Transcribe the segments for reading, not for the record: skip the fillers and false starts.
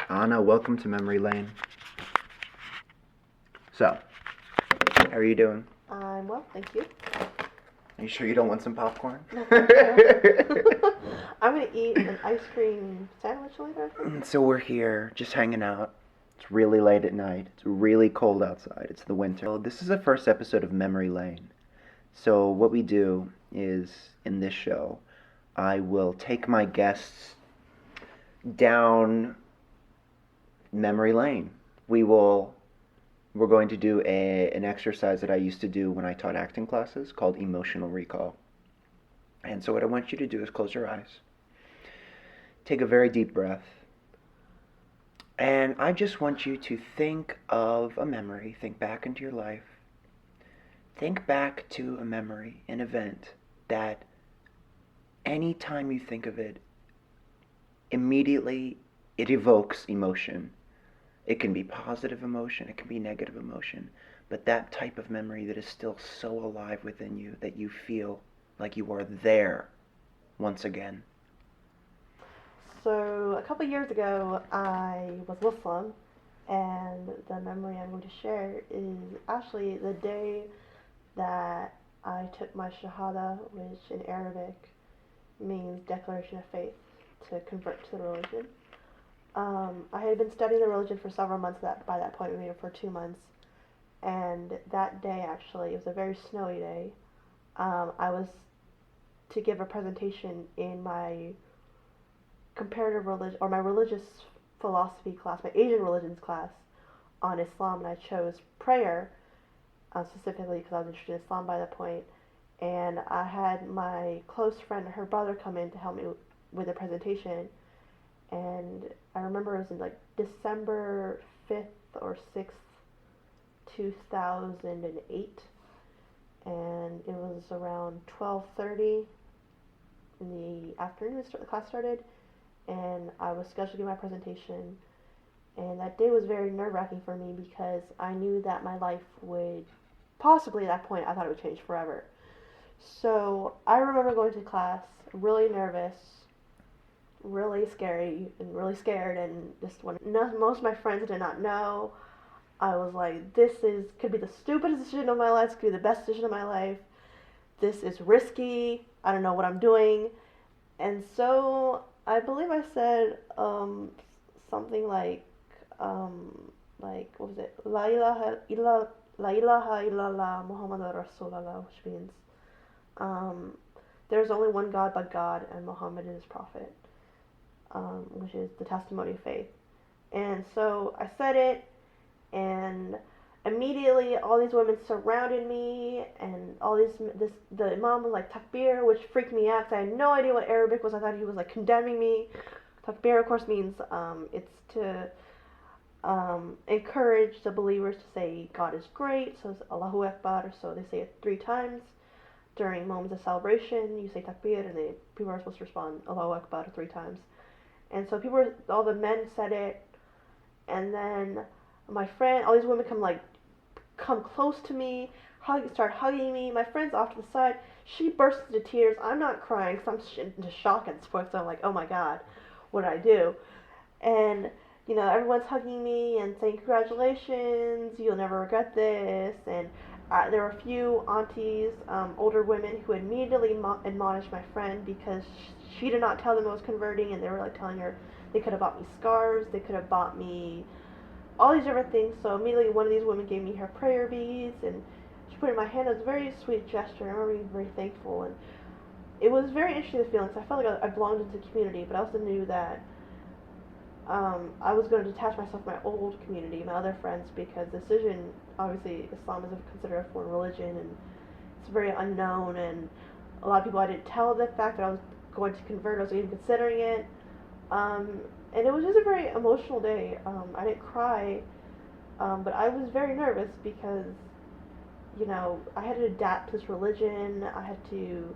Anna, welcome to Memory Lane. So, how are you doing? I'm well, thank you. Are you sure you don't want some popcorn? I'm gonna eat an ice cream sandwich later, I think. So we're here, just hanging out. It's really late at night. It's really cold outside. It's the winter. Well, this is the first episode of Memory Lane. So what we do is, in this show, I will take my guests down memory lane. We're going to do an exercise that I used to do when I taught acting classes called emotional recall. And so what I want you to do is close your eyes. Take a very deep breath. And I just want you to think of a memory. Think back into your life. Think back to a memory, an event that anytime you think of it, immediately it evokes emotion. It can be positive emotion, it can be negative emotion, but that type of memory that is still so alive within you that you feel like you are there once again. So, a couple years ago, I was Muslim, and the memory I'm going to share is actually the day that I took my Shahada, which in Arabic means declaration of faith, to convert to the religion. I had been studying the religion for several months by that point, maybe for 2 months. And that day, actually, it was a very snowy day. I was to give a presentation in my comparative religion, or my religious philosophy class, my Asian religions class on Islam, and I chose prayer, specifically because I was interested in Islam by that point. And I had my close friend, her brother, come in to help me with the presentation. And I remember it was in like December 5th or 6th, 2008, and it was around 12:30 in the afternoon the class started, and I was scheduled to give my presentation. And that day was very nerve-wracking for me because I knew that my life would possibly, at that point, I thought it would change forever. So I remember going to class really nervous, really scary, and really scared, and just when most of my friends did not know, I was like, could be the stupidest decision of my life, could be the best decision of my life. This is risky. I don't know what I'm doing. And so I believe I said something like what was it? La ilaha illallah Muhammadur Rasulullah, which means there's only one God but God, and Muhammad is his prophet, which is the testimony of faith. And so I said it, and immediately all these women surrounded me, and the imam was like takbir, which freaked me out because I had no idea what Arabic was. I thought he was like condemning me. Takbir, of course, means it's to encourage the believers to say God is great. So it's Allahu Akbar. So they say it 3 times during moments of celebration. You say takbir, and people are supposed to respond Allahu Akbar 3 times. And so all the men said it, and then my friend, all these women come close to me, start hugging me. My friend's off to the side. She bursts into tears. I'm not crying because I'm into shock and sports. So I'm like, oh my god, what did I do? And everyone's hugging me and saying congratulations, you'll never regret this. And there were a few aunties, older women, who immediately admonished my friend because she did not tell them I was converting, and they were like telling her they could have bought me scarves, they could have bought me all these different things. So immediately one of these women gave me her prayer beads, and she put it in my hand. It was a very sweet gesture. I remember being very thankful, and it was very interesting, the feeling, because I felt like I belonged into the community, but I also knew that I was going to detach myself from my old community, my other friends, because the decision, obviously, Islam is considered a foreign religion, and it's very unknown, and a lot of people I didn't tell the fact that I was going to convert, I was even considering it. And it was just a very emotional day. I didn't cry, but I was very nervous because, I had to adapt to this religion. I had to,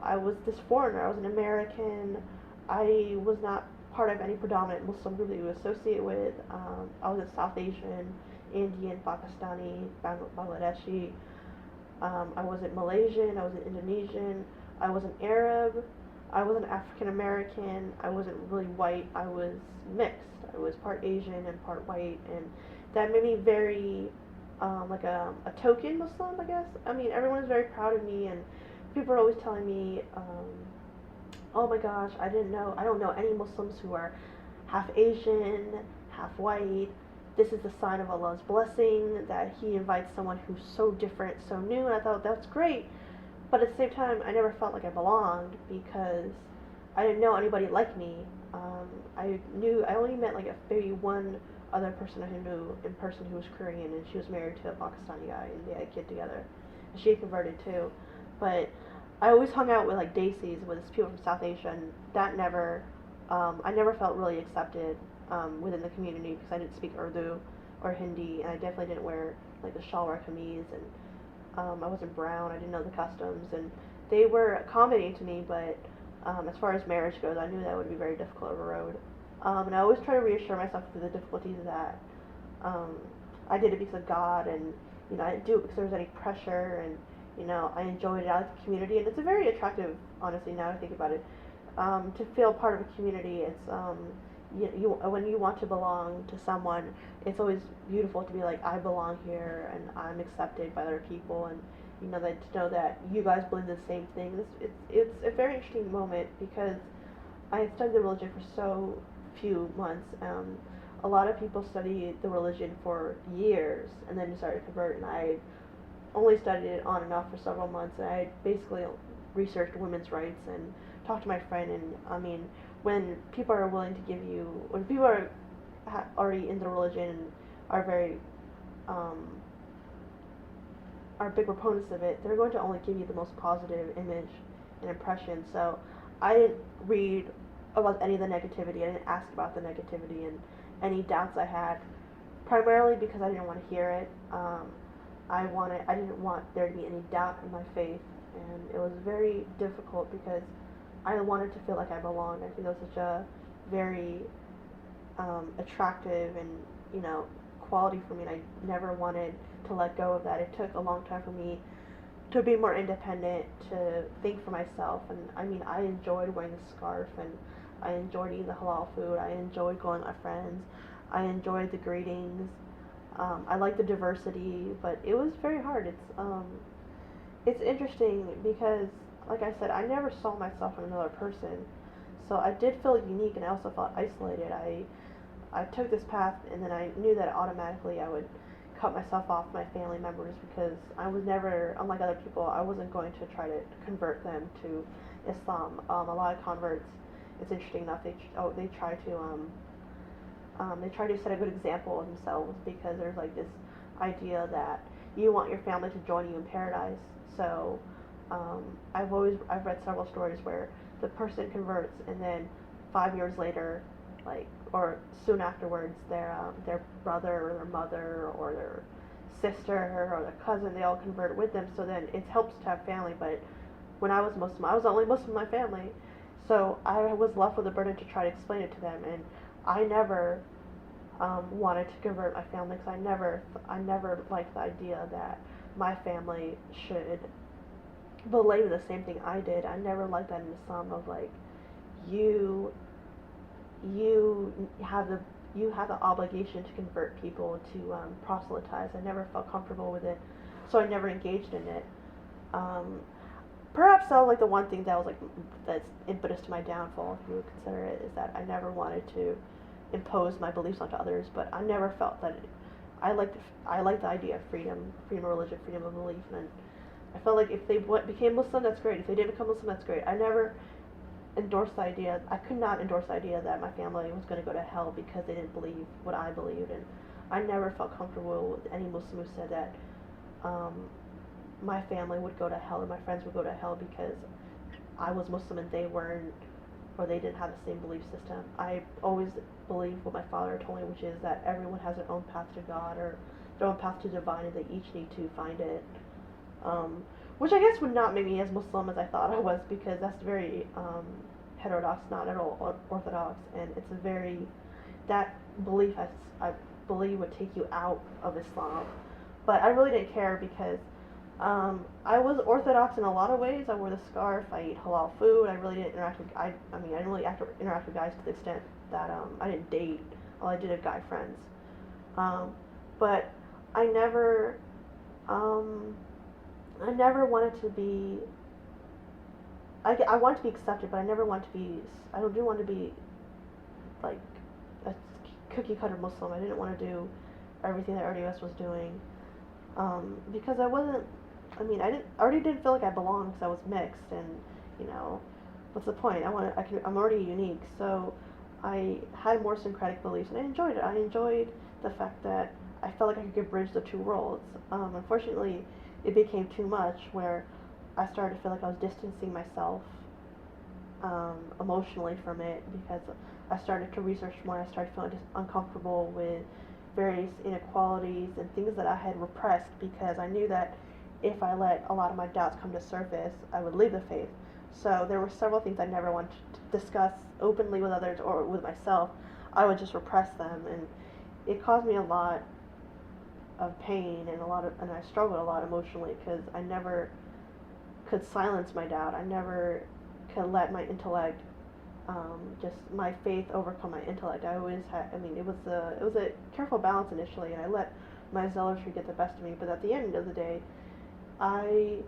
I was this foreigner. I was an American. I was not part of any predominant Muslim group that you would associate with. I was a South Asian, Indian, Pakistani, Bangladeshi. I wasn't Malaysian. I wasn't Indonesian. I wasn't Arab. I wasn't African American. I wasn't really white. I was mixed. it was part Asian and part white, and that made me very like a token Muslim, I guess. I mean, everyone was very proud of me, and people were always telling me, oh my gosh, I don't know any Muslims who are half Asian, half white. This is the sign of Allah's blessing that He invites someone who's so different, so new. And I thought that's great, but at the same time, I never felt like I belonged because I didn't know anybody like me. I only met like maybe one other person I knew in person who was Korean, and she was married to a Pakistani guy, and they had a kid together. And she converted too, but I always hung out with like Desis, with people from South Asia, and that never, I never felt really accepted within the community because I didn't speak Urdu or Hindi, and I definitely didn't wear like the shalwar kameez, and I wasn't brown. I didn't know the customs, and they were accommodating to me, but as far as marriage goes, I knew that would be very difficult of a road. And I always try to reassure myself through the difficulties that I did it because of God, and I didn't do it because there was any pressure, and I enjoyed it. I like the community, and it's a very attractive, honestly, now I think about it, to feel part of a community. It's when you want to belong to someone, it's always beautiful to be like, I belong here, and I'm accepted by other people, and that to know that you guys believe the same thing. It's a very interesting moment because I studied the religion for so few months. A lot of people study the religion for years and then start to convert, and I only studied it on and off for several months, and I basically researched women's rights and talked to my friend, and I mean, when people are willing to give you, when people are already in the religion and are very, are big proponents of it, they're going to only give you the most positive image and impression. So I didn't read about any of the negativity, I didn't ask about the negativity and any doubts I had, primarily because I didn't want to hear it. I didn't want there to be any doubt in my faith, and it was very difficult because I wanted to feel like I belonged. I think that was such a very attractive and quality for me, and I never wanted to let go of that. It took a long time for me to be more independent, to think for myself, and I mean, I enjoyed wearing the scarf, and I enjoyed eating the halal food, I enjoyed going with my friends, I enjoyed the greetings, I liked the diversity, but it was very hard. It's interesting because, like I said, I never saw myself in another person, so I did feel unique, and I also felt isolated. I took this path, and then I knew that automatically I would cut myself off my family members because I was never, unlike other people, I wasn't going to try to convert them to Islam. A lot of converts, it's interesting enough, they try to set a good example of themselves because there's like this idea that you want your family to join you in paradise. So I've read several stories where the person converts, and then 5 years later, or soon afterwards, their brother or their mother or their sister or their cousin, they all convert with them. So then it helps to have family. But when I was Muslim, I was the only Muslim in my family, so I was left with the burden to try to explain it to them. And I never wanted to convert my family because I never liked the idea that my family should believe the same thing I did. I never liked that in Islam of like, you have the obligation to convert people, to proselytize. I never felt comfortable with it, so I never engaged in it. Perhaps that was like the one thing that was like that's impetus to my downfall, if you would consider it, is that I never wanted to impose my beliefs onto others, but I never felt that I liked the idea of freedom of religion, freedom of belief, and I felt like if they became Muslim, that's great. If they didn't become Muslim, that's great. I never endorsed the idea. I could not endorse the idea that my family was going to go to hell because they didn't believe what I believed, and I never felt comfortable with any Muslim who said that my family would go to hell or my friends would go to hell because I was Muslim and they weren't, or they didn't have the same belief system. I always believed what my father told me, which is that everyone has their own path to God or their own path to divine, and they each need to find it. Which I guess would not make me as Muslim as I thought I was, because that's very heterodox, not at all orthodox, and it's a very, that belief I believe would take you out of Islam. But I really didn't care because I was orthodox in a lot of ways. I wore the scarf, I ate halal food, I really didn't interact with, I didn't really interact with guys to the extent that I didn't date. Well, I did have guy friends, but I never, um, I never wanted to be. I want to be accepted, but I never want to be. I don't do want to be like a cookie cutter Muslim. I didn't want to do everything that RDS was doing, because I wasn't. I mean, I already didn't feel like I belonged because I was mixed, and you know, what's the point? I'm already unique, so I had more syncretic beliefs, and I enjoyed it. I enjoyed the fact that I felt like I could bridge the two worlds. Unfortunately, it became too much where I started to feel like I was distancing myself emotionally from it because I started to research more. I started feeling just uncomfortable with various inequalities and things that I had repressed because I knew that if I let a lot of my doubts come to surface, I would leave the faith. So there were several things I never wanted to discuss openly with others or with myself. I would just repress them, and it caused me a lot of pain and I struggled a lot emotionally because I never could silence my doubt. I never could let my intellect, just my faith overcome my intellect. I always had. I mean, it was a careful balance initially, and I let my zealotry get the best of me. But at the end of the day, I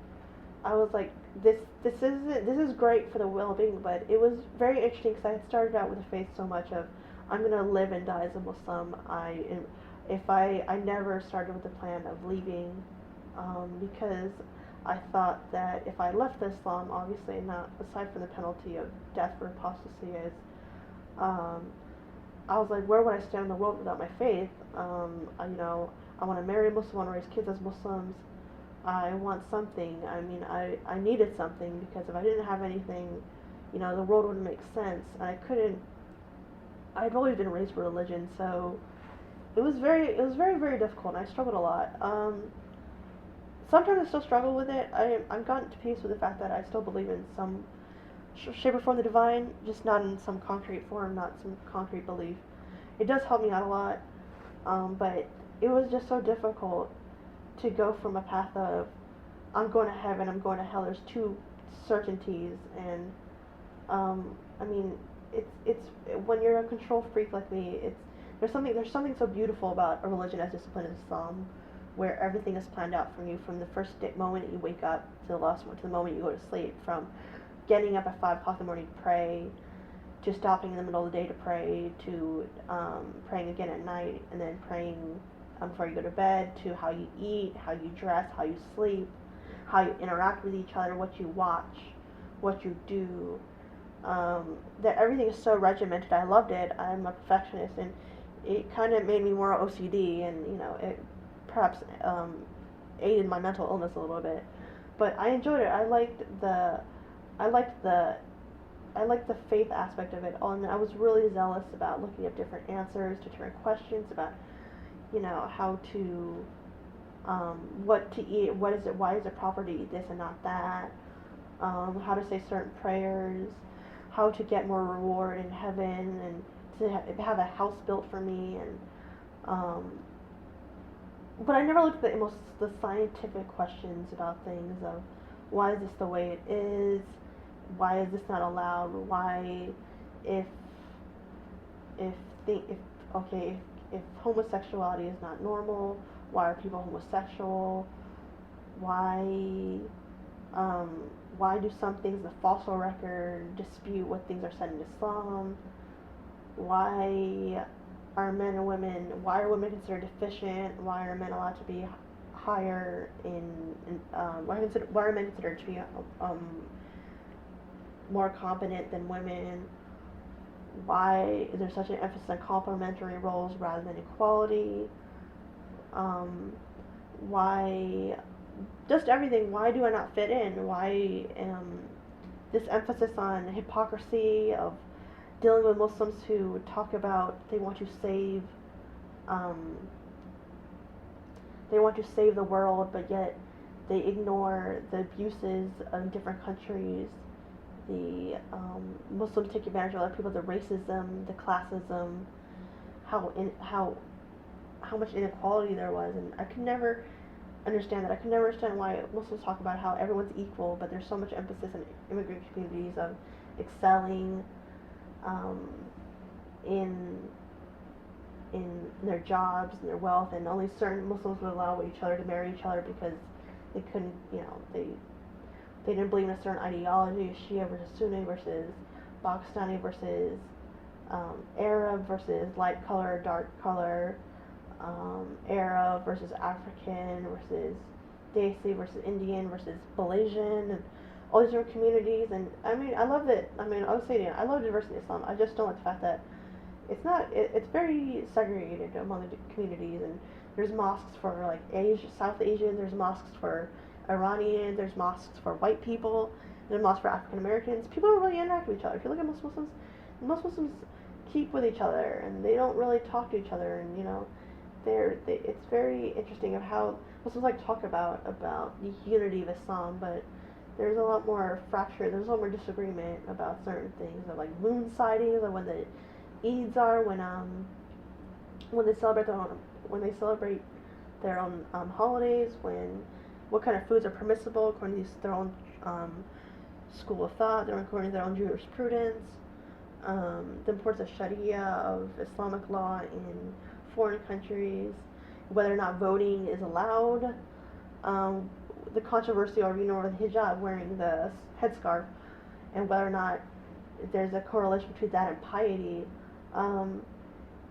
I was like, this is great for the well-being, but it was very interesting because I had started out with the faith so much of I'm gonna live and die as a Muslim. I never started with the plan of leaving, because I thought that if I left Islam, obviously not aside from the penalty of death for apostasy, is um, I was like, where would I stand in the world without my faith? I want to marry a Muslim, I want to raise kids as Muslims. I want something. I mean, I needed something because if I didn't have anything, the world wouldn't make sense. I couldn't. I'd always been raised with religion, so it was very, very difficult, and I struggled a lot. Sometimes I still struggle with it. I've gotten to peace with the fact that I still believe in some shape or form the divine, just not in some concrete form, not some concrete belief. It does help me out a lot, but it was just so difficult to go from a path of I'm going to heaven, I'm going to hell. There's two certainties, and I mean, it's when you're a control freak like me, there's something so beautiful about a religion as discipline as Islam, where everything is planned out for you from the moment that you wake up to the last one, to the moment you go to sleep, from getting up at 5 o'clock in the morning to pray, to stopping in the middle of the day to pray, to praying again at night, and then praying before you go to bed, to how you eat, how you dress, how you sleep, how you interact with each other, what you watch, what you do. That everything is so regimented. I loved it. I'm a perfectionist, and it kind of made me more OCD, and it perhaps aided my mental illness a little bit. But I enjoyed it. I liked the faith aspect of it, and I was really zealous about looking up different answers to different questions about how to, what to eat, why is it proper to eat this and not that, how to say certain prayers, how to get more reward in heaven, and to have a house built for me, and but I never looked at the scientific questions about things of why is this the way it is, why is this not allowed, why if if think if okay if homosexuality is not normal, why are people homosexual? Why do some things, the fossil record, dispute what things are said in Islam? Why are men and women? Why are women considered deficient? Why are men allowed to be higher why are men considered to be more competent than women? Why is there such an emphasis on complementary roles rather than equality? Why, just everything, why do I not fit in? Why this emphasis on hypocrisy of dealing with Muslims who talk about um, they want to save the world, but yet they ignore the abuses of different countries. The Muslims take advantage of other people, the racism, the classism, how much inequality there was, and I could never understand that. I could never understand why Muslims talk about how everyone's equal, but there's so much emphasis in immigrant communities of excelling in and their jobs and their wealth, and only certain Muslims would allow each other to marry each other because they couldn't, they didn't believe in a certain ideology, Shia versus Sunni versus Pakistani versus Arab versus light color, dark color, Arab versus African versus Desi versus Indian versus Malaysian, and all these different communities. And I mean, I love it. I mean, I would say I love diversity in Islam. I just don't like the fact that it's very segregated among the communities, and there's mosques for like South Asian, there's mosques for Iranian, there's mosques for white people, there's mosques for African Americans. People don't really interact with each other. If you look at most Muslims keep with each other, and they don't really talk to each other, and it's very interesting of how Muslims like to talk about the unity of Islam, but there's a lot more fracture, there's a lot more disagreement about certain things, of like moon sightings, or when the Eids are, when they celebrate their own holidays, what kind of foods are permissible according to their own school of thought, according to their own jurisprudence, the importance of Sharia, of Islamic law in foreign countries, whether or not voting is allowed, the controversy over the hijab, wearing the headscarf, and whether or not there's a correlation between that and piety.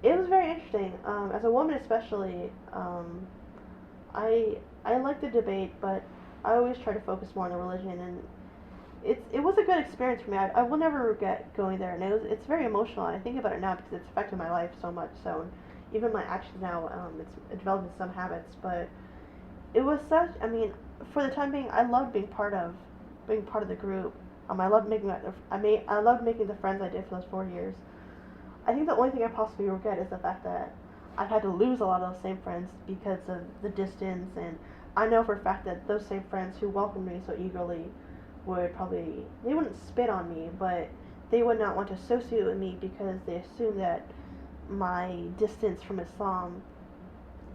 It was very interesting. As a woman especially, I like the debate, but I always try to focus more on the religion, and it was a good experience for me. I will never regret going there, and it's very emotional. And I think about it now because it's affected my life so much. So even my actions now, it's developing some habits, but it was such. I mean, for the time being, I loved being part of the group. I loved making the friends I did for those 4 years. I think the only thing I possibly regret is the fact that I've had to lose a lot of those same friends because of the distance, and I know for a fact that those same friends who welcomed me so eagerly they wouldn't spit on me, but they would not want to associate with me because they assume that my distance from Islam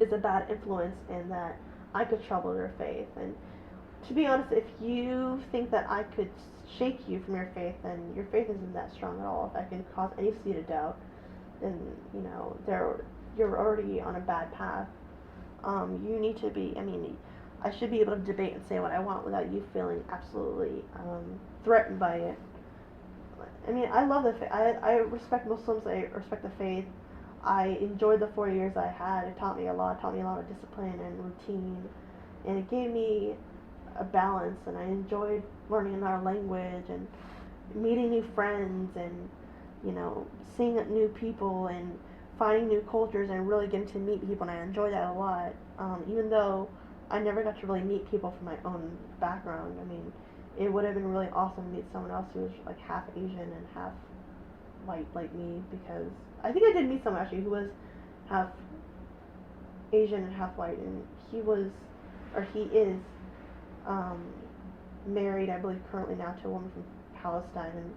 is a bad influence and that I could trouble their faith. And to be honest, if you think that I could shake you from your faith, then your faith isn't that strong at all. If I can cause any seed of doubt, then you're already on a bad path. You need to be. I mean, I should be able to debate and say what I want without you feeling absolutely threatened by it. I mean, I love the faith. I respect Muslims. I respect the faith. I enjoyed the 4 years I had. It taught me a lot. It taught me a lot of discipline and routine, and it gave me a balance. And I enjoyed learning another language and meeting new friends, and seeing new people and finding new cultures and really getting to meet people. And I enjoyed that a lot. Even though I never got to really meet people from my own background. I mean, it would have been really awesome to meet someone else who was like half Asian and half white like me, because I think I did meet someone actually who was half Asian and half white, and he is married, I believe, currently now to a woman from Palestine, and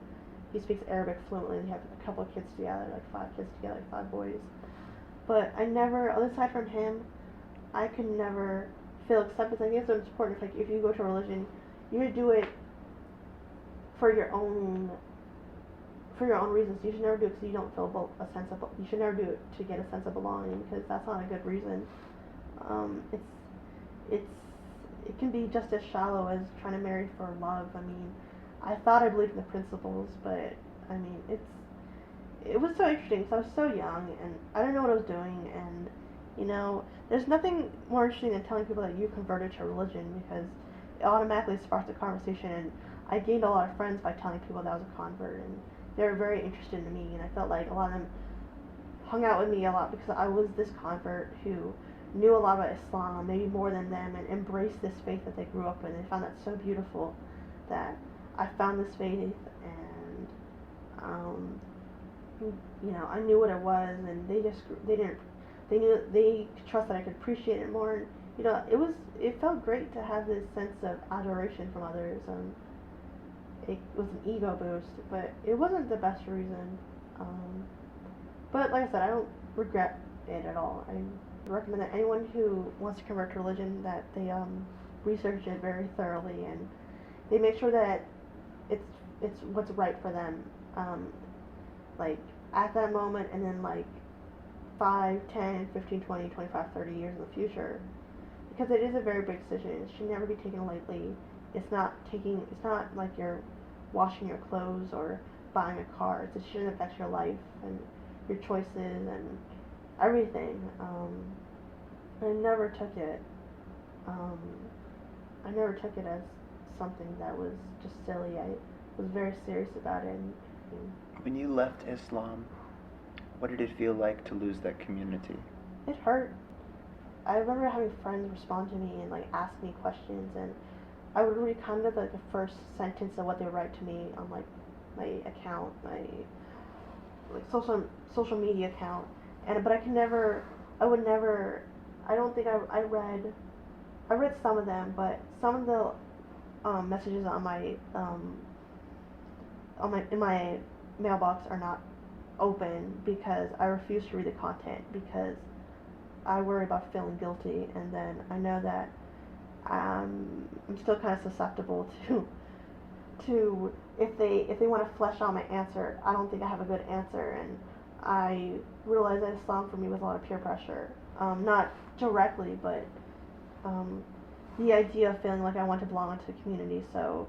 he speaks Arabic fluently, and they have a couple of kids together, like 5 kids together, like 5 boys. But I never, aside from him, I could never feel acceptance. I think it's so important. If you go to a religion, you do it for your own reasons. You should never do it because you don't feel you should never do it to get a sense of belonging, because that's not a good reason. It can be just as shallow as trying to marry for love. I mean, I thought I believed in the principles, but I mean, it was so interesting because I was so young and I didn't know what I was doing, and there's nothing more interesting than telling people that you converted to religion, because it automatically sparks a conversation, and I gained a lot of friends by telling people that I was a convert, and they were very interested in me, and I felt like a lot of them hung out with me a lot because I was this convert who knew a lot about Islam, maybe more than them, and embraced this faith that they grew up in. They found that so beautiful that I found this faith, and I knew what it was, and they could trust that I could appreciate it more. And, it felt great to have this sense of adoration from others. It was an ego boost, but it wasn't the best reason. But like I said, I don't regret it at all. I recommend that anyone who wants to convert to religion, that they research it very thoroughly, and they make sure that it's what's right for them, like at that moment, and then like 5, 10, 15, 20, 25, 30 years in the future. Because it is a very big decision. It should never be taken lightly. It's not like you're washing your clothes or buying a car. It's a decision that affects your life and your choices and everything. I never took it. Um, I never took it as something that was just silly. I was very serious about it. And When you left Islam, what did it feel like to lose that community? it hurt. I remember having friends respond to me and like ask me questions, and I would read kind of like the first sentence of what they would write to me on like my account, my like social media account, and but I would never, I don't think I read some of them, but some of the messages in my mailbox are not open because I refuse to read the content because I worry about feeling guilty, and then I know that I'm still kind of susceptible to if they want to flesh out my answer. I don't think I have a good answer, and I realized that Islam for me was a lot of peer pressure, not directly, but the idea of feeling like I want to belong into the community. So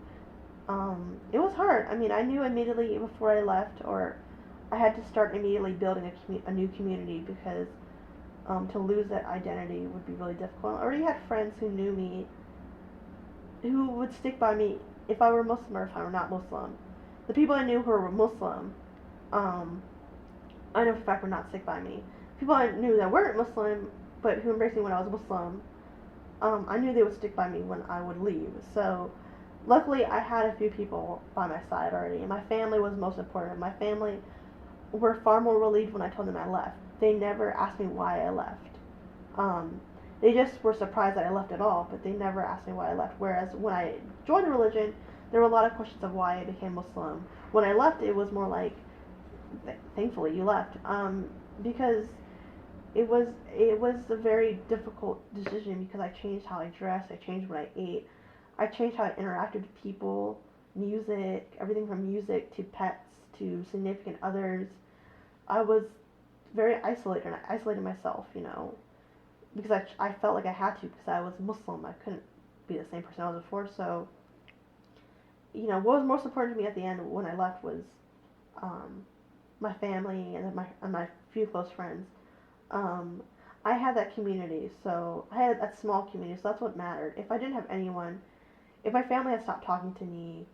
it was hard. I mean, I knew immediately before I left, or I had to start immediately building a new community because to lose that identity would be really difficult. I already had friends who knew me, who would stick by me if I were Muslim or if I were not Muslim. The people I knew who were Muslim, I know for a fact would not stick by me. People I knew that weren't Muslim, but who embraced me when I was Muslim, I knew they would stick by me when I would leave. So luckily I had a few people by my side already, and my family was most important. My family were far more relieved when I told them I left. They never asked me why I left. They just were surprised that I left at all, but they never asked me why I left. Whereas when I joined the religion, there were a lot of questions of why I became Muslim. When I left, it was more like, thankfully you left, because it was a very difficult decision because I changed how I dressed, I changed what I ate, I changed how I interacted with people, music, everything from music to pets to significant others. I was very isolated, and I isolated myself, because I felt like I had to because I was Muslim. I couldn't be the same person I was before. So, what was most important to me at the end when I left was my family and my few close friends. I had that community, so I had that small community, so that's what mattered. If I didn't have anyone, if my family had stopped talking to me,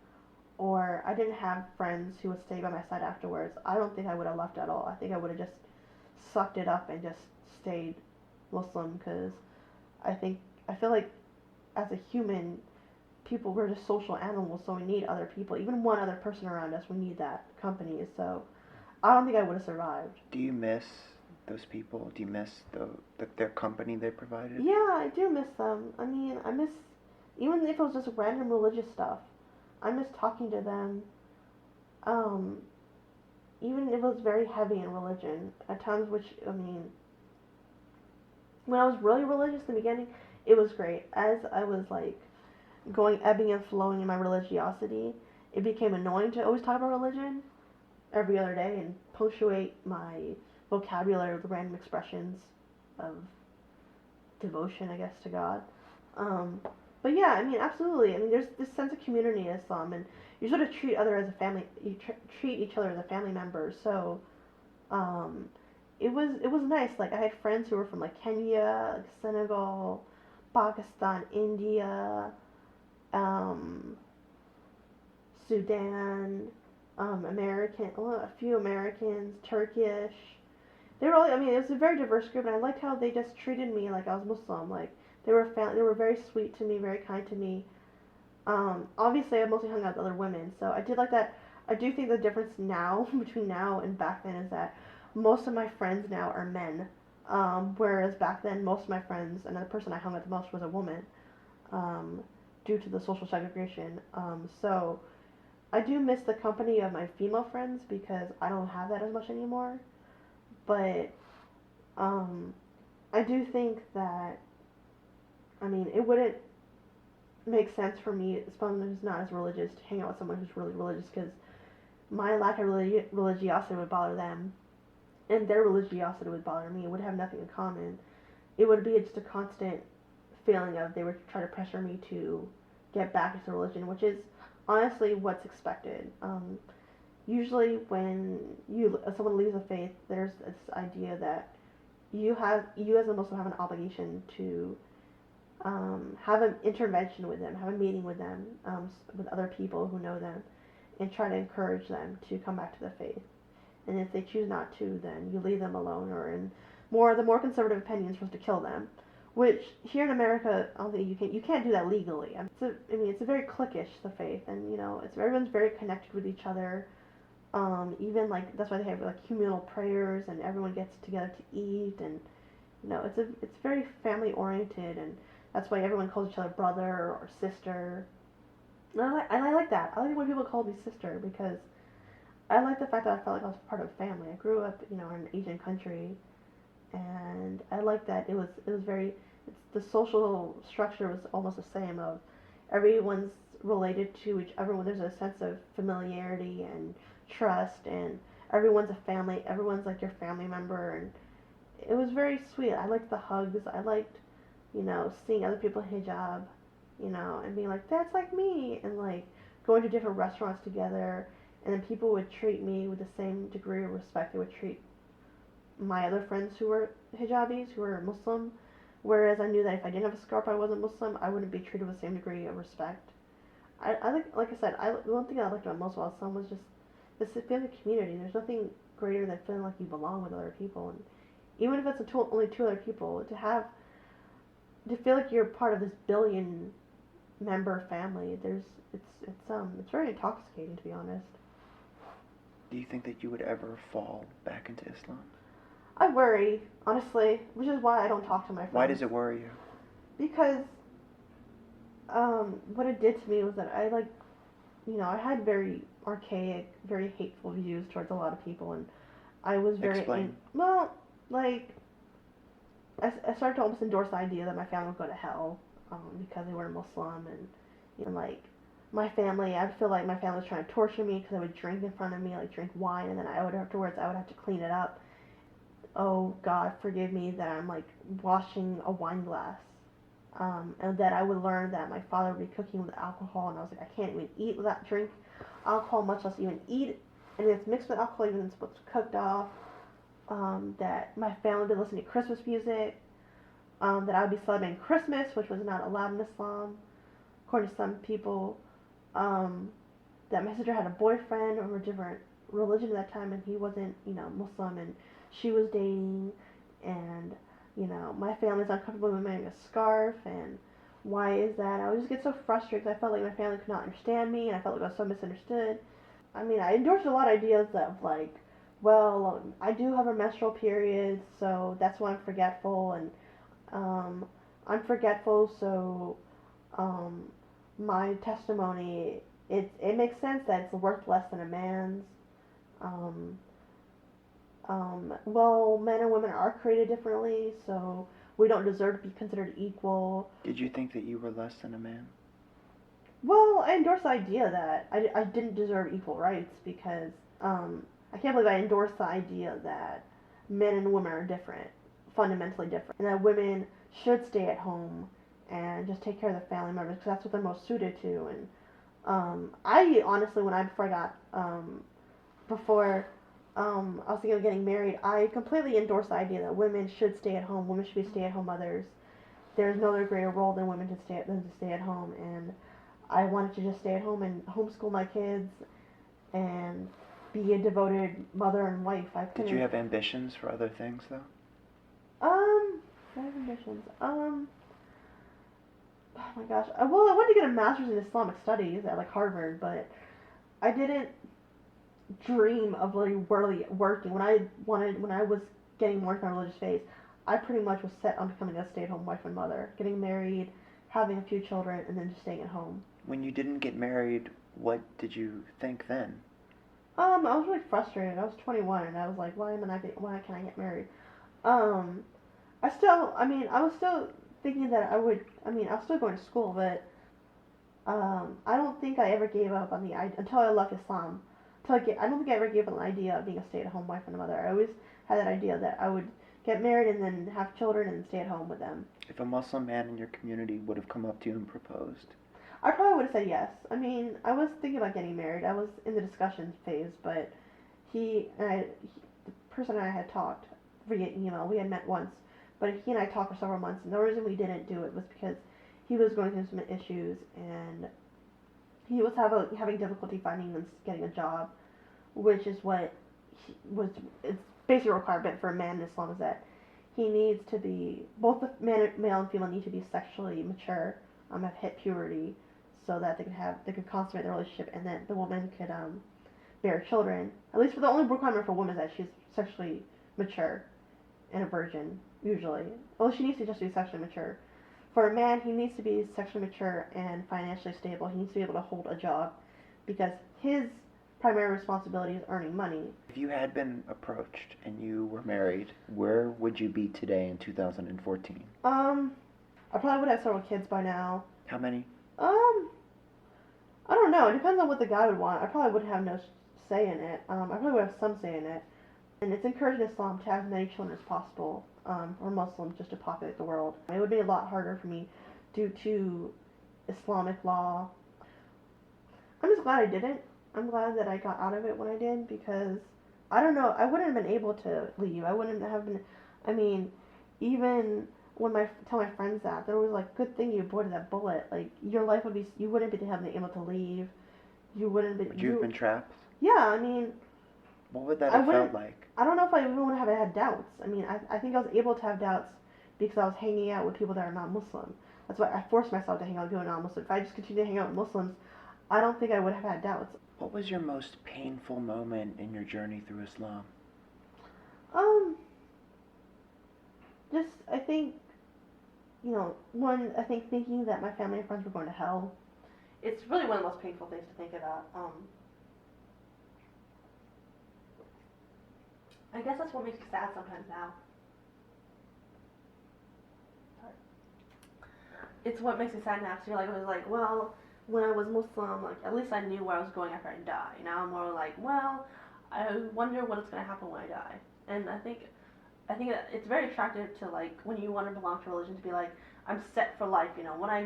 or I didn't have friends who would stay by my side afterwards, I don't think I would have left at all. I think I would have just sucked it up and just stayed Muslim because I feel like as a human, we're just social animals, so we need other people, even one other person around us. We need that company. So I don't think I would have survived. Do you miss those people? Do you miss their company they provided? Yeah, I do miss them. I mean, I miss, even if it was just random religious stuff, I miss talking to them. Even if it was very heavy in religion, at times, which, I mean, when I was really religious in the beginning, it was great. As I was like going ebbing and flowing in my religiosity, it became annoying to always talk about religion every other day and punctuate my vocabulary with random expressions of devotion, I guess, to God. But yeah, I mean, absolutely. I mean, there's this sense of community in Islam, and you sort of treat other as a family. You treat each other as a family member. So, it was nice. Like I had friends who were from like Kenya, like Senegal, Pakistan, India, Sudan, a few Americans, Turkish. They were all. I mean, it was a very diverse group, and I liked how they just treated me like I was Muslim. Like they were very sweet to me, very kind to me. Obviously, I mostly hung out with other women, so I did like that. I do think the difference now between now and back then is that most of my friends now are men, whereas back then most of my friends and the person I hung with the most was a woman, due to the social segregation. So I do miss the company of my female friends because I don't have that as much anymore. But I do think that, I mean, it wouldn't make sense for me, someone who's not as religious, to hang out with someone who's really religious because my lack of religiosity would bother them. and their religiosity would bother me. It would have nothing in common. It would be just a constant feeling of they were trying to pressure me to get back into religion, which is honestly what's expected. Usually, when someone leaves the faith, there's this idea that you as a Muslim have an obligation to have an intervention with them, have a meeting with them, with other people who know them, and try to encourage them to come back to the faith. And if they choose not to, then you leave them alone, or in the more conservative opinion, you're supposed to kill them. Which here in America, I don't think you can't do that legally. It's a very cliquish, the faith, and everyone's very connected with each other. Even like that's why they have like communal prayers, and everyone gets together to eat, and it's very family oriented, and that's why everyone calls each other brother or sister. And I like that. I like when people call me sister, because I like the fact that I felt like I was part of a family. I grew up, in an Asian country, and I like that it was very. The social structure was almost the same. Of everyone's related to each. Everyone there's a sense of familiarity and trust, and everyone's a family. Everyone's like your family member, and it was very sweet. I liked the hugs. I liked, seeing other people hijab, and being like, that's like me, and like going to different restaurants together, and then people would treat me with the same degree of respect they would treat my other friends who were hijabis, who were Muslim, whereas I knew that if I didn't have a scarf, I wasn't Muslim, I wouldn't be treated with the same degree of respect. I like I said, the one thing I liked about Muslim Islam was just this feeling of community. There's nothing greater than feeling like you belong with other people, and even if it's only two other people, to feel like you're part of this billion member family, it's very intoxicating, to be honest. Do you think that you would ever fall back into Islam? I worry, honestly, which is why I don't talk to my friends. Why does it worry you? Because what it did to me was that I had very archaic, very hateful views towards a lot of people, and I was very Explain. I started to almost endorse the idea that my family would go to hell because they were Muslim, and like my family, I feel like my family was trying to torture me because I would drink in front of me, like drink wine, and then I would have to clean it up. Oh God, forgive me that I'm like washing a wine glass. And that I would learn that my father would be cooking with alcohol, and I was like, I can't even eat without drink alcohol, much less even eat. And if it's mixed with alcohol, even if it's cooked off. That my family would be listening to Christmas music. That I would be celebrating Christmas, which was not allowed in Islam, according to some people. That my sister had a boyfriend of a different religion at that time, and he wasn't, Muslim, and she was dating, and my family's uncomfortable with wearing a scarf, and why is that? I would just get so frustrated because I felt like my family could not understand me, and I felt like I was so misunderstood. I mean, I endorsed a lot of ideas of like, well, I do have a menstrual period, so that's why I'm forgetful, and I'm forgetful, so my testimony, it makes sense that it's worth less than a man's. Well, men and women are created differently, so we don't deserve to be considered equal. Did you think that you were less than a man? Well, I endorse the idea that I didn't deserve equal rights because I can't believe I endorsed the idea that men and women are different, fundamentally different, and that women should stay at home and just take care of the family members because that's what they're most suited to. And I honestly, before I was thinking of getting married, I completely endorse the idea that women should stay at home. Women should be stay-at-home mothers. There's no other greater role than women to stay at home, and I wanted to just stay at home and homeschool my kids and be a devoted mother and wife. Did you have ambitions for other things, though? I have ambitions. Oh my gosh. Well, I wanted to get a master's in Islamic studies at like Harvard, but I didn't dream of really working. When I was getting more into my religious faith, I pretty much was set on becoming a stay-at-home wife and mother, getting married, having a few children, and then just staying at home. When you didn't get married, what did you think then? I was really frustrated. I was 21, and I was like, why can't I get married? I was still thinking that I was still going to school, but I don't think I ever gave up on the idea until I left Islam. I don't think I ever gave up on the idea of being a stay-at-home wife and a mother. I always had that idea that I would get married and then have children and stay at home with them. If a Muslim man in your community would have come up to you and proposed, I probably would have said yes. I mean, I was thinking about getting married. I was in the discussion phase, but the person and I had talked via email. We had met once, but he and I talked for several months, and the reason we didn't do it was because he was going through some issues, and he was having difficulty finding and getting a job, which is what it's basically a requirement for a man in Islam is that he needs to be both the male and female need to be sexually mature, have hit puberty, so that they could consummate the relationship, and then the woman could bear children. At least for the only requirement for a woman is that she's sexually mature and a virgin usually. Well, she needs to just be sexually mature. For a man, he needs to be sexually mature and financially stable. He needs to be able to hold a job because his primary responsibility is earning money. if you had been approached and you were married, where would you be today in 2014? I probably would have several kids by now. How many? I don't know. It depends on what the guy would want. I probably would have no say in it. I probably would have some say in it. And it's encouraged Islam to have as many children as possible, or Muslims just to populate the world. It would be a lot harder for me due to Islamic law. I'm just glad I didn't. I'm glad that I got out of it when I did because I don't know. I wouldn't have been able to leave. I wouldn't have been. I mean, even when tell my friends that they're always like, "Good thing you avoided that bullet. Like your life would be. You wouldn't be able to leave. You wouldn't be. Would you have been trapped? Yeah, I mean, What would that have felt like? I don't know if I even would have had doubts. I mean, I think I was able to have doubts because I was hanging out with people that are not Muslim. That's why I forced myself to hang out with people not Muslim. If I just continued to hang out with Muslims, I don't think I would have had doubts. What was your most painful moment in your journey through Islam? Just I think, I think thinking that my family and friends were going to hell. It's really one of the most painful things to think about. I guess that's what makes me sad sometimes now. Sorry. It's what makes me sad now because I was like, well, when I was Muslim, like at least I knew where I was going after I die. Now I'm more like, well, I wonder what is going to happen when I die. And I think it's very attractive to like when you want to belong to religion to be like, I'm set for life. When I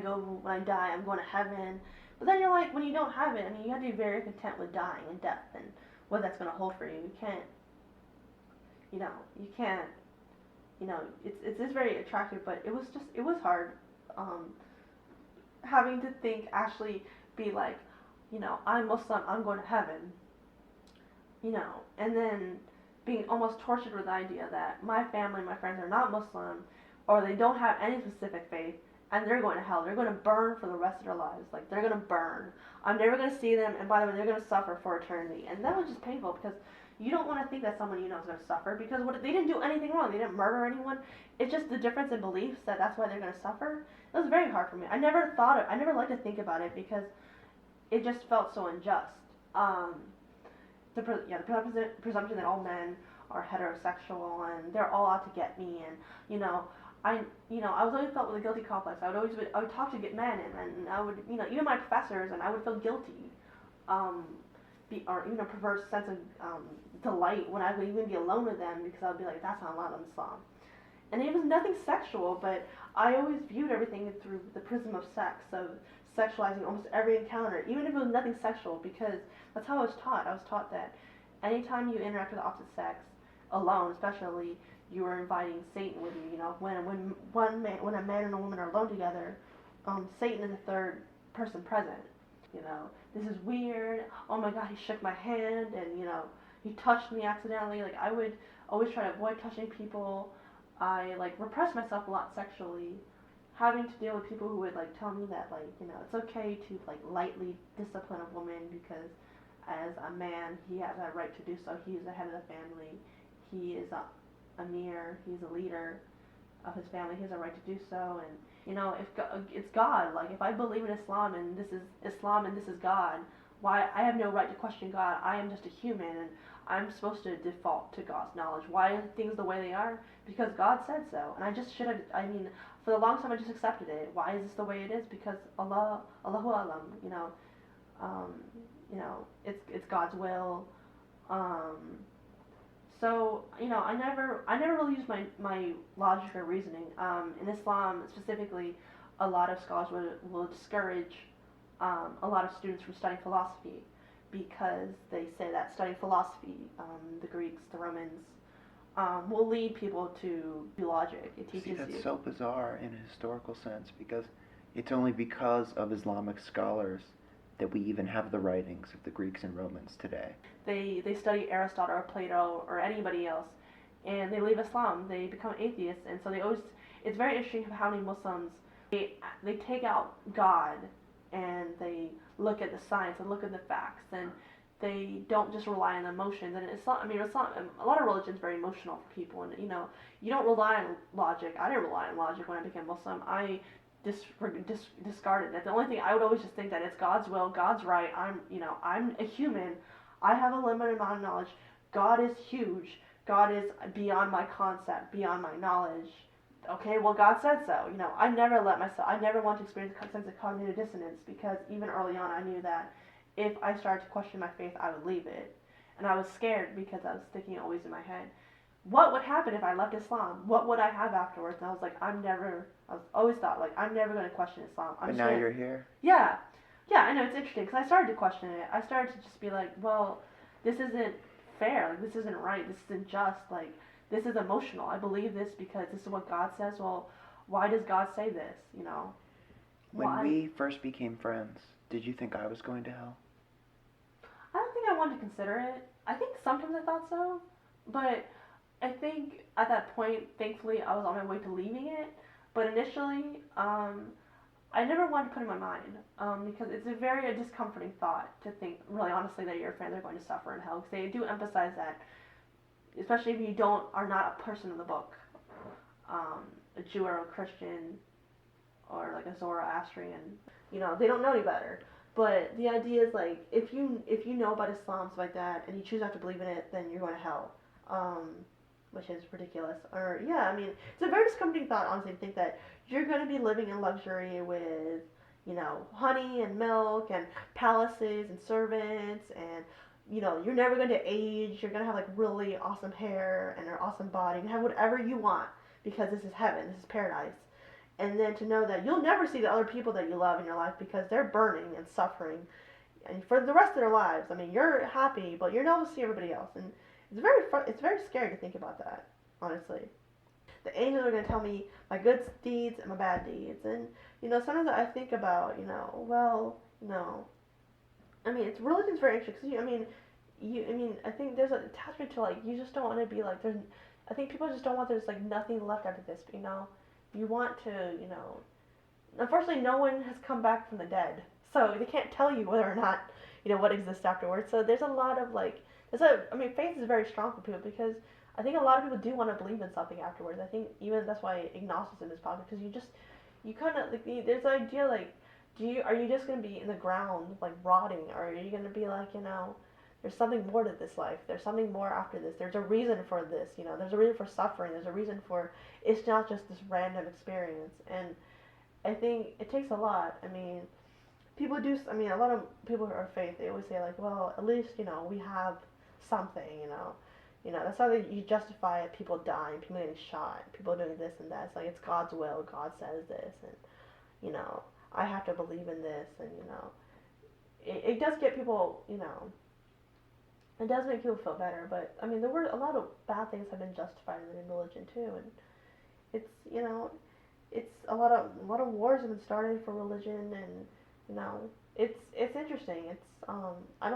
die, I'm going to heaven. But then you're like, when you don't have it, I mean, you have to be very content with dying and death and what that's going to hold for you. You can't. It's very attractive, but it was hard, having to think, actually be like, I'm Muslim, I'm going to heaven, and then being almost tortured with the idea that my family, my friends are not Muslim, or they don't have any specific faith, and they're going to hell, they're going to burn for the rest of their lives, like, they're going to burn, I'm never going to see them, and by the way, they're going to suffer for eternity, and that was just painful, because you don't want to think that someone is going to suffer because they didn't do anything wrong. They didn't murder anyone. It's just the difference in beliefs that's why they're going to suffer. It was very hard for me. I never liked to think about it because it just felt so unjust. The presumption that all men are heterosexual and they're all out to get me, and I was always felt with a guilty complex. I would talk to get men, and I would even my professors, and I would feel guilty. Or even a perverse sense of delight when I would even be alone with them because I would be like, that's not allowed in Islam. And it was nothing sexual, but I always viewed everything through the prism of sex, of sexualizing almost every encounter, even if it was nothing sexual, because that's how I was taught. I was taught that anytime you interact with the opposite sex, alone especially, you are inviting Satan with you. When a man and a woman are alone together, Satan is the third person present. This is weird. Oh my God, he shook my hand, and he touched me accidentally. Like I would always try to avoid touching people. I repressed myself a lot sexually, having to deal with people who would tell me that it's okay to lightly discipline a woman because as a man he has a right to do so. He's the head of the family. He is a Amir. He's a leader of his family. He has a right to do so, and if it's God, if I believe in Islam and this is God, why I have no right to question God. I am just a human, and I'm supposed to default to God's knowledge. Why are things the way they are? Because God said so, and I just should have. I mean, for the long time I just accepted it. Why is this the way it is? Because Allahu Alam. It's God's will. So, I never really use my logic or reasoning. In Islam specifically, a lot of scholars will discourage a lot of students from studying philosophy because they say that studying philosophy, the Greeks, the Romans, will lead people to logic. It See, teaches that's you. so bizarre in a historical sense because it's only because of Islamic scholars that we even have the writings of the Greeks and Romans today. They study Aristotle or Plato or anybody else, and they leave Islam. They become atheists, and so they always. It's very interesting how many Muslims they take out God and they look at the science and look at the facts and they don't just rely on emotions. And Islam, Islam, a lot of religions very emotional for people, and you don't rely on logic. I didn't rely on logic when I became Muslim. I discarded it. The only thing I would always just think that it's God's will, God's right. I'm a human. I have a limited amount of knowledge. God is huge. God is beyond my concept, beyond my knowledge. Okay, well, God said so. I never want to experience a sense of cognitive dissonance because even early on I knew that if I started to question my faith, I would leave it. And I was scared because I was thinking always in my head, what would happen if I left Islam? What would I have afterwards? And I was like, I was always thought, like, I'm never going to question Islam. But now you're here? Yeah. Yeah, I know, it's interesting because I started to question it. I started to just be like, well, this isn't fair. Like, this isn't right. This isn't just. Like, this is emotional. I believe this because this is what God says. Well, why does God say this? When we first became friends, did you think I was going to hell? I don't think I wanted to consider it. I think sometimes I thought so, but I think at that point, thankfully, I was on my way to leaving it. But initially, I never wanted to put in my mind because it's a very discomforting thought to think, really honestly, that your friends are going to suffer in hell. Because they do emphasize that, especially if you are not a person of the book, a Jew or a Christian, or like a Zoroastrian. They don't know any better. But the idea is like if you know about Islam stuff like that and you choose not to believe in it, then you're going to hell, which is ridiculous. Or yeah, it's a very discomforting thought, honestly, to think that you're going to be living in luxury with honey and milk and palaces and servants and you're never going to age. You're going to have like really awesome hair and an awesome body and have whatever you want because this is heaven, this is paradise. And then to know that you'll never see the other people that you love in your life because they're burning and suffering, and for the rest of their lives. You're happy, but you're not going to see everybody else, and it's very scary to think about that. Honestly, the angels are going to tell me my good deeds and my bad deeds, and sometimes I think about it's religion's very interesting. I think there's an attachment to like you just don't want to be like there's. I think people just don't want there's like nothing left after this. You want to, unfortunately no one has come back from the dead. So they can't tell you whether or not, what exists afterwards. So there's a lot of faith is very strong for people because I think a lot of people do want to believe in something afterwards. I think even that's why agnosticism is popular because you kind of, like, there's the idea, like, are you just going to be in the ground, like, rotting, or are you going to be like, there's something more to this life. There's something more after this. There's a reason for this. There's a reason for suffering. There's a reason for it's not just this random experience. And I think it takes a lot. People do. A lot of people who are faith, they always say like, well, at least we have something. That's how you justify it. People dying, people getting shot, people doing this and that. It's like it's God's will. God says this, and I have to believe in this, and it does get people. It does make people feel better, but there were a lot of bad things have been justified in religion too, and it's it's a lot of wars have been started for religion, and it's interesting. It's like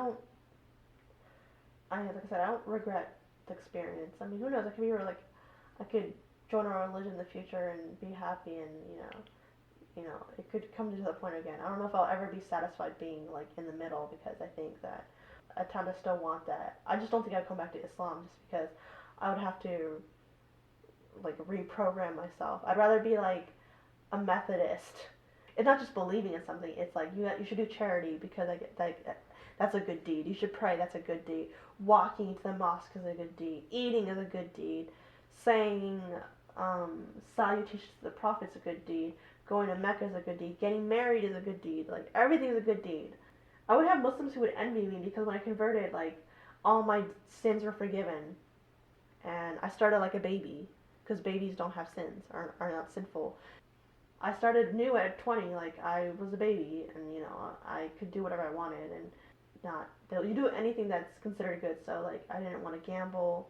I said, I don't regret the experience. Who knows? I could join a religion in the future and be happy, and it could come to the point again. I don't know if I'll ever be satisfied being like in the middle because I think that. At times I still want that. I just don't think I'd come back to Islam just because I would have to like reprogram myself. I'd rather be like a Methodist. It's not just believing in something. It's like you should do charity because that's a good deed. You should pray. That's a good deed. Walking to the mosque is a good deed. Eating is a good deed. Saying salutations to the Prophet is a good deed. Going to Mecca is a good deed. Getting married is a good deed. Like everything is a good deed. I would have Muslims who would envy me because when I converted, like, all my sins were forgiven. and I started like a baby, because babies don't have sins, are not sinful. I started new at 20, like I was a baby, and I could do whatever I wanted, and not you do anything that's considered good. So like I didn't want to gamble.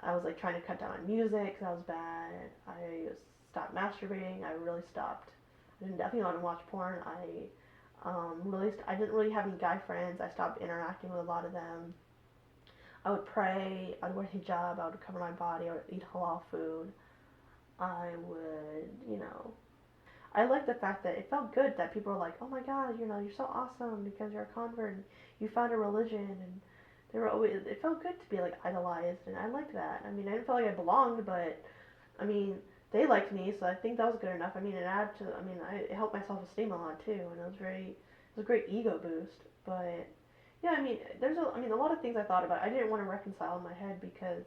I was like trying to cut down on music because that was bad. I stopped masturbating. I really stopped. I didn't definitely want to watch porn. I didn't really have any guy friends. I stopped interacting with a lot of them. I would pray. I'd wear hijab. I would cover my body. I would eat halal food. I would, I like the fact that it felt good that people were like, "Oh my God, you're so awesome because you're a convert and you found a religion," and they were always. It felt good to be like idolized, and I liked that. I mean, I didn't feel like I belonged, but I mean, they liked me, so I think that was good enough. I mean, it added to. I mean, it helped my self-esteem a lot too, and it was a great ego boost. But yeah, I mean, a lot of things I thought about. I didn't want to reconcile in my head because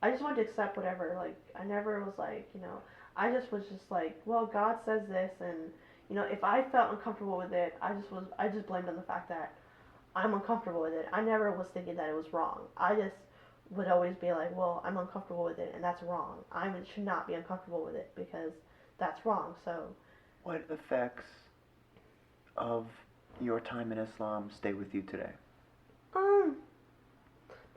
I just wanted to accept whatever. Like, I never was like, I just was just like, well, God says this, and if I felt uncomfortable with it, I just blamed on the fact that I'm uncomfortable with it. I never was thinking that it was wrong. I just would always be like, well, I'm uncomfortable with it, and that's wrong. I should not be uncomfortable with it because that's wrong. So, what effects of your time in Islam stay with you today? um,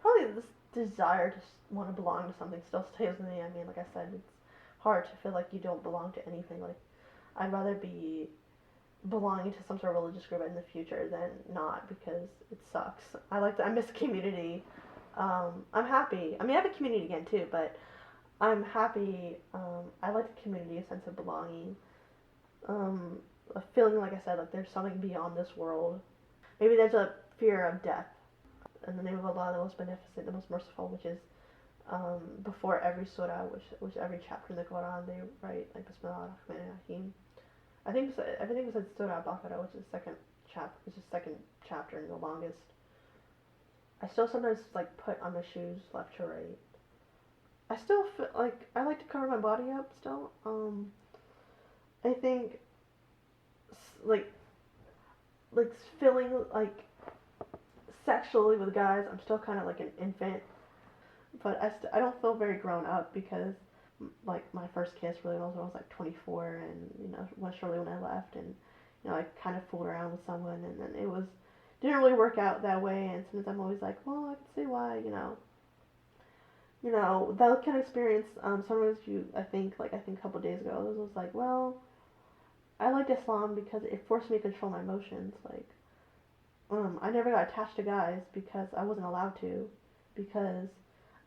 probably this desire to want to belong to something still stays with me. I mean, like I said, it's hard to feel like you don't belong to anything. Like, I'd rather be belonging to some sort of religious group in the future than not because it sucks. I miss community. I'm happy. I mean, I have a community again too, but I'm happy. I like the community, a sense of belonging. A feeling, like I said, like there's something beyond this world. Maybe there's a fear of death. In the name of Allah, the most beneficent, the most merciful, which is before every surah, which every chapter in the Quran, they write like Bismillah ar-Rahman ar-Rahim. Everything was said Surah Al-Baqarah, which is the second chapter and the longest. I still sometimes like put on my shoes left to right. I still feel like I like to cover my body up still. I think like feeling like sexually with guys, I'm still kind of like an infant, but I don't feel very grown up because like my first kiss really was when I was like 24, and was shortly when I left, and I kind of fooled around with someone, and then didn't really work out that way, and sometimes I'm always like, well, I can see why, that kind of experience. Sometimes I think a couple of days ago, it was like, well, I liked Islam because it forced me to control my emotions. Like, I never got attached to guys because I wasn't allowed to, because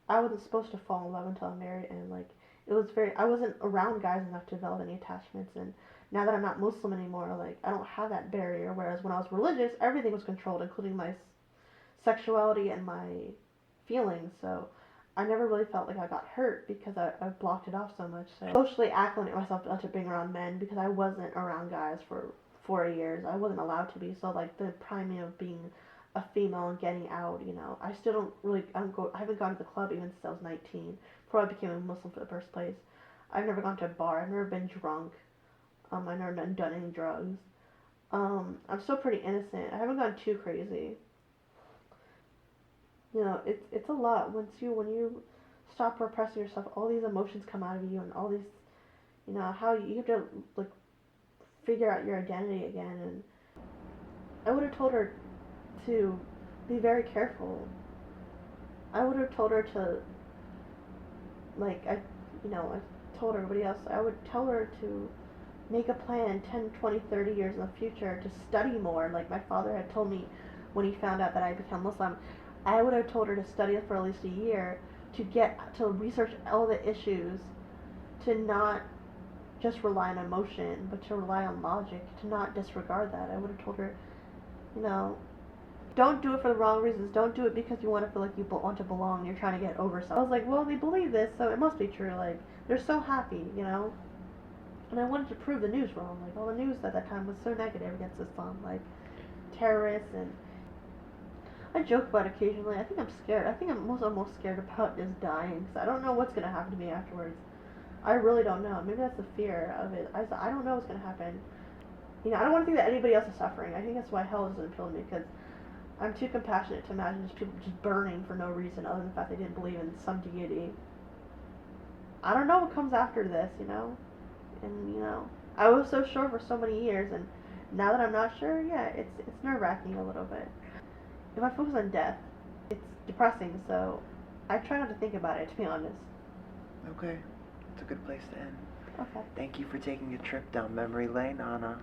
I wasn't supposed to fall in love until I'm married, and like I wasn't around guys enough to develop any attachments, and now that I'm not Muslim anymore, like I don't have that barrier. Whereas when I was religious, everything was controlled, including my sexuality and my feelings. So I never really felt like I got hurt because I blocked it off so much. So I socially acclimated myself to being around men because I wasn't around guys for 4 years. I wasn't allowed to be. So like the priming of being a female and getting out, I still don't really. I haven't gone to the club even since I was 19. Before I became a Muslim for the first place. I've never gone to a bar. I've never been drunk. I've never done any drugs. I'm still pretty innocent. I haven't gone too crazy. It's a lot when you stop repressing yourself. All these emotions come out of you, and all these, how you have to like figure out your identity again. And I would have told her to be very careful. I would have told her to, like, I told everybody else, I would tell her to make a plan 10, 20, 30 years in the future to study more. Like my father had told me when he found out that I became Muslim, I would have told her to study for at least a year to research all the issues, to not just rely on emotion, but to rely on logic, to not disregard that. I would have told her, don't do it for the wrong reasons. Don't do it because you want to feel like you want to belong. You're trying to get over something. I was like, well, they believe this, so it must be true. Like, they're so happy, And I wanted to prove the news wrong. Like, all the news at that time was so negative against Islam. Like, terrorists, and I joke about it occasionally. I think I'm scared. I think I'm almost scared about just dying. Because I don't know what's going to happen to me afterwards. I really don't know. Maybe that's the fear of it. I don't know what's going to happen. I don't want to think that anybody else is suffering. I think that's why hell doesn't appeal to me. Because I'm too compassionate to imagine just people just burning for no reason other than the fact they didn't believe in some deity. I don't know what comes after this, you know? And, you know, I was so sure for so many years, and now that I'm not sure, yeah, it's nerve-wracking a little bit. If I focus on death, it's depressing, so I try not to think about it, to be honest. Okay. It's a good place to end. Okay. Thank you for taking a trip down memory lane, Anna.